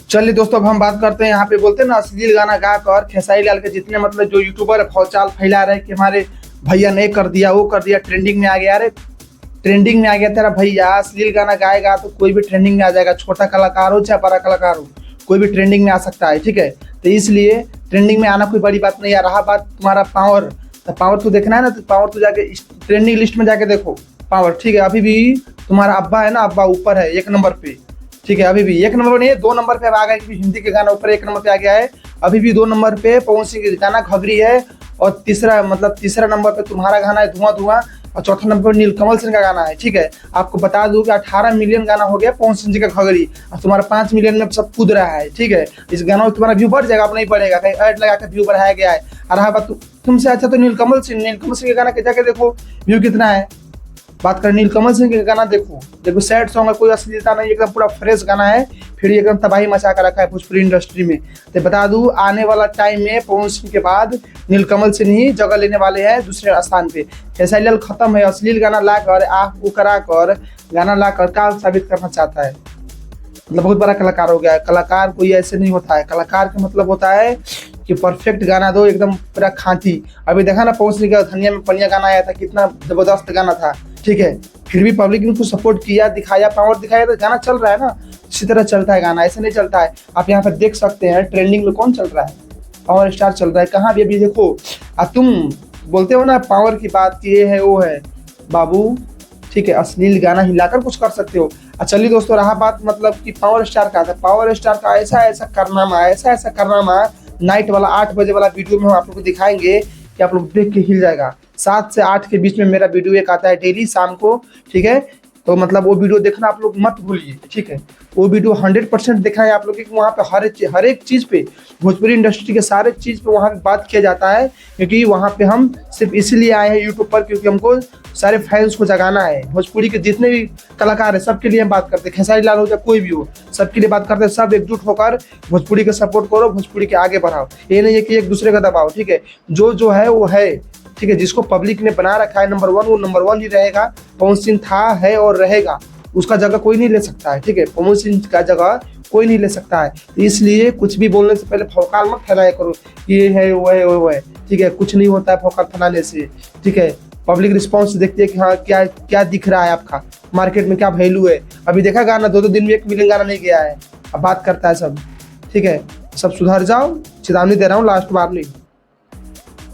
चलिए दोस्तों, अब हम बात करते हैं। यहाँ पे बोलते हैं ना, अश्लील गाना गा कर खेसारी लाल के जितने मतलब जो यूट्यूबर भौचाल फैला रहे कि हमारे भैया ने कर दिया, वो कर दिया, ट्रेंडिंग में आ गया। अरे ट्रेंडिंग में आ गया तेरा भैया, अश्लील गाना गाएगा तो कोई भी ट्रेंडिंग में आ जाएगा। छोटा कलाकार हो चाहे बड़ा कलाकार हो, कोई भी ट्रेंडिंग में आ सकता है, ठीक है। तो इसलिए ट्रेंडिंग में आना कोई बड़ी बात नहीं। आ रहा बात तुम्हारा पावर, तो पावर तो देखना है ना, तो पावर तो जाके ट्रेंडिंग लिस्ट में जाके देखो पावर, ठीक है। अभी भी तुम्हारा अब्बा है ना, अब्बा ऊपर है 1 नंबर पे, ठीक है। अभी भी 1 नंबर नहीं है, 2 नंबर पे आ गया, क्योंकि हिंदी के गाना ऊपर 1 नंबर पे आ गया है। अभी भी 2 नंबर पे पवन सिंह का गाना घघरी है, और तीसरा नंबर पे तुम्हारा गाना है धुआं धुआं, और चौथा नंबर पर नीलकमल सिंह का गाना है, ठीक है। आपको बता दूं कि 18 मिलियन गाना हो गया पवन सिंह जी का घघरी, और तुम्हारा 5 मिलियन में सब कूद रहा है, ठीक है। इस गाना में तुम्हारा व्यू बढ़ जाएगा, अब नहीं बढ़ेगा, कहीं ऐड लगा के व्यू बढ़ाया गया है। और रहा बात तुमसे अच्छा तो नीलकमल सिंह के गाना के जाके देखो व्यू कितना है। बात करें नीलकमल सिंह के गाना, देखो सैड सॉन्ग है, कोई अश्लीलता नहीं, एकदम पूरा फ्रेश गाना है, फिर एकदम तबाही मचा कर रखा है भोजपुरी इंडस्ट्री में। तो बता दूं, आने वाला टाइम में पवन सिंह के बाद नीलकमल सिंह ही जगह लेने वाले हैं दूसरे स्थान पे। खेसारी लाल खत्म है। अश्लील गाना लाकर आँख उकरा कर गाना लाकर क्या साबित करना चाहता है? मतलब बहुत बड़ा कलाकार हो गया है। कलाकार कोई ऐसे नहीं होता है। कलाकार का मतलब होता है कि परफेक्ट गाना दो, एकदम पूरा खांती। अभी देखा ना पवन सिंह का धनिया में पनिया गाना आया था, कितना जबरदस्त गाना था, ठीक है। फिर भी पब्लिक ने उसको सपोर्ट किया, दिखाया, पावर दिखाया, तो गाना चल रहा है ना। इसी तरह चलता है गाना, ऐसे नहीं चलता है। आप यहाँ पर देख सकते हैं ट्रेंडिंग में कौन चल रहा है, पावर स्टार चल रहा है। कहाँ भी अभी देखो, अब तुम बोलते हो ना पावर की बात की, ये है वो है बाबू, ठीक है। अश्लील गाना हिलाकर कुछ कर सकते हो। चलिए दोस्तों, रहा बात मतलब कि पावर स्टार का, पावर स्टार का ऐसा करनामा नाइट वाला 8 बजे वाला वीडियो में हम आप लोग को दिखाएंगे कि आप लोग देख के हिल जाएगा। 7 से 8 के बीच में मेरा वीडियो एक आता है डेली शाम को, ठीक है। तो मतलब वो वीडियो देखना आप लोग मत भूलिए, ठीक है। वो वीडियो 100% देखना है आप लोग, क्योंकि वहाँ पे हर एक चीज़ पे, भोजपुरी इंडस्ट्री के सारे चीज़ पे वहाँ पे बात किया जाता है। क्योंकि वहाँ पे हम सिर्फ इसीलिए आए हैं यूट्यूब पर, क्योंकि हमको सारे फैंस को जगाना है। भोजपुरी के जितने भी कलाकार हैं सबके लिए हम बात करते हैं। खेसारी लाल हो या कोई भी हो, सबके लिए बात करते हैं। सब एकजुट होकर भोजपुरी का सपोर्ट करो, भोजपुरी के आगे बढ़ाओ। ये नहीं है कि एक दूसरे का दबाओ, ठीक है। जो है वो है, ठीक है। जिसको पब्लिक ने बना रखा है नंबर 1, वो नंबर 1 ही रहेगा। पवन सिंह था, है और रहेगा, उसका जगह कोई नहीं ले सकता है, ठीक है। पवन सिंह का जगह कोई नहीं ले सकता है। तो इसलिए कुछ भी बोलने से पहले भौकाल मत फैलाया करो, ये है वो है, ठीक है। कुछ नहीं होता है भौकाल फैलाने से, ठीक है। पब्लिक रिस्पॉन्स देखती है कि हाँ क्या क्या दिख रहा है, आपका मार्केट में क्या वैल्यू है। अभी देखा गाना 2 दिन में 1 मिलियन गाना नहीं गया है, अब बात करता है सब, ठीक है। सब सुधर जाओ, चेतावनी दे रहा हूँ, लास्ट वार्निंग।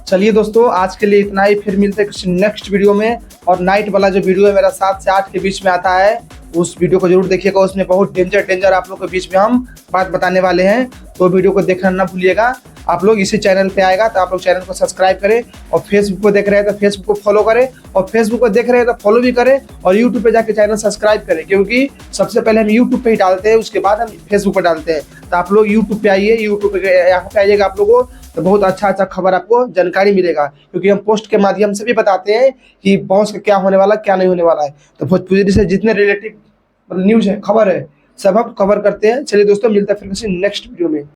चलिए दोस्तों, आज के लिए इतना ही। फिर मिलते हैं किसी नेक्स्ट वीडियो में। और नाइट वाला जो वीडियो है मेरा 7 से 8 के बीच में आता है, उस वीडियो को जरूर देखिएगा। उसमें बहुत डेंजर आप लोग के बीच में हम बात बताने वाले हैं, तो वीडियो को देखना ना भूलिएगा। आप लोग इसी चैनल पे आएगा तो आप लोग चैनल को सब्सक्राइब करें, और फेसबुक को देख रहे हैं तो फेसबुक को फॉलो करें, और फेसबुक को देख रहे हैं तो फॉलो भी करें, और यूट्यूब पे जाके चैनल सब्सक्राइब करें, क्योंकि सबसे पहले हम यूट्यूब पे ही डालते हैं, उसके बाद हम फेसबुक पर डालते हैं। तो आप लोग यूट्यूब पे आइए, यूट्यूब पे यहाँ पे आइएगा आप लोगों, तो बहुत अच्छा खबर आपको जानकारी मिलेगा। क्योंकि हम पोस्ट के माध्यम से भी बताते हैं कि बॉस का क्या होने वाला, क्या नहीं होने वाला है। तो भोजपुरी से जितने रिलेटिव न्यूज है, खबर है, सब हम कवर करते हैं। चलिए दोस्तों, मिलते हैं फिर किसी नेक्स्ट वीडियो में।